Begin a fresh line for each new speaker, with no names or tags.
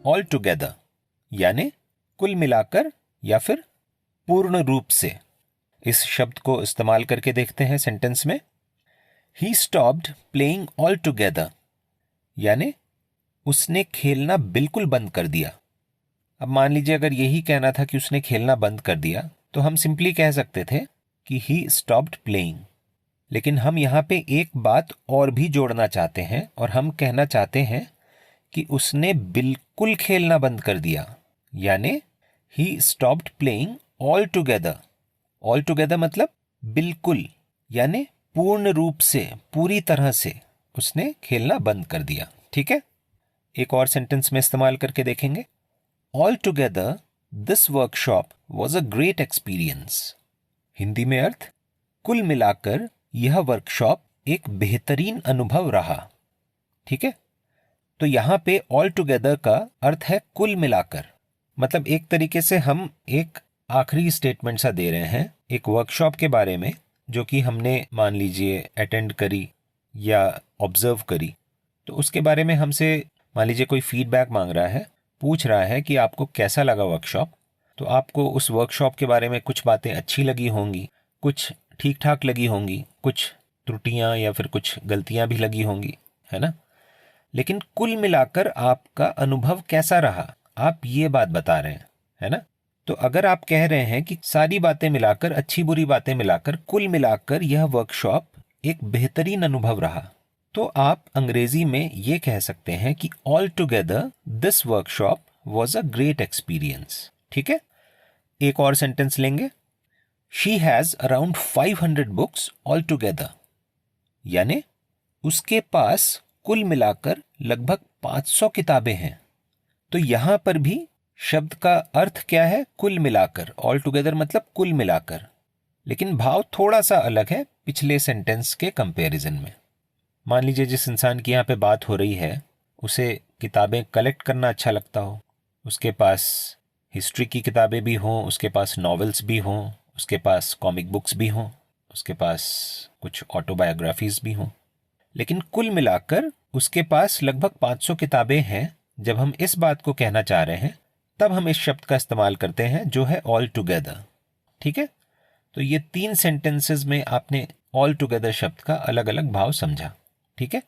All together यानी कुल मिलाकर या फिर पूर्ण रूप से। इस शब्द को इस्तेमाल करके देखते हैं सेंटेंस में। He stopped playing all together यानी उसने खेलना बिल्कुल बंद कर दिया। अब मान लीजिए अगर यही कहना था कि उसने खेलना बंद कर दिया तो हम सिंपली कह सकते थे कि ही स्टॉप्ड प्लेइंग। लेकिन हम यहाँ पे एक बात और भी जोड़ना चाहते हैं और हम कहना चाहते हैं कि उसने बिल्कुल खेलना बंद कर दिया, यानी he stopped playing all together. All together मतलब बिल्कुल, यानी पूर्ण रूप से, पूरी तरह से उसने खेलना बंद कर दिया। ठीक है, एक और सेंटेंस में इस्तेमाल करके देखेंगे। All together this workshop was a great experience. Hindi में अर्थ, कुल मिलाकर यह वर्कशॉप एक बेहतरीन अनुभव रहा। ठीक है, तो यहां पे ऑल टुगेदर का अर्थ है कुल मिलाकर। मतलब एक तरीके से हम एक आखिरी स्टेटमेंट सा दे रहे हैं एक वर्कशॉप के बारे में जो कि हमने मान लीजिए अटेंड करी या ऑब्जर्व करी। तो उसके बारे में हमसे मान लीजिए कोई फीडबैक मांग रहा है, पूछ रहा है कि आपको कैसा लगा वर्कशॉप। तो आपको उस वर्कशॉप के बारे में कुछ बातें अच्छी लगी होंगी, कुछ ठीक ठाक लगी होंगी, कुछ त्रुटियां या फिर कुछ गलतियां भी लगी होंगी, है ना। लेकिन कुल मिलाकर आपका अनुभव कैसा रहा, आप ये बात बता रहे हैं, है ना। तो अगर आप कह रहे हैं कि सारी बातें मिलाकर, अच्छी बुरी बातें मिलाकर, कुल मिलाकर यह वर्कशॉप एक बेहतरीन अनुभव रहा, तो आप अंग्रेजी में ये कह सकते हैं कि all together this workshop was a great experience. ठीक है, एक और सेंटेंस लेंगे। She has around 500 books all together, यानी उसके पास कुल मिलाकर लगभग 500 किताबें हैं। तो यहां पर भी शब्द का अर्थ क्या है, कुल मिलाकर। ऑल टुगेदर मतलब कुल मिलाकर, लेकिन भाव थोड़ा सा अलग है पिछले सेंटेंस के कंपैरिजन में। मान लीजिए जिस इंसान की यहाँ पे बात हो रही है उसे किताबें कलेक्ट करना अच्छा लगता हो, उसके पास हिस्ट्री की किताबें भी हों, उसके पास नॉवेल्स भी हों, उसके पास कॉमिक बुक्स भी हों, उसके पास कुछ ऑटोबायोग्राफीज भी हों, लेकिन कुल मिलाकर उसके पास लगभग 500 किताबें हैं। जब हम इस बात को कहना चाह रहे हैं तब हम इस शब्द का इस्तेमाल करते हैं जो है ऑल टुगेदर। ठीक है, तो ये 3 सेंटेंसेस में आपने ऑल टुगेदर शब्द का अलग अलग भाव समझा। ठीक है।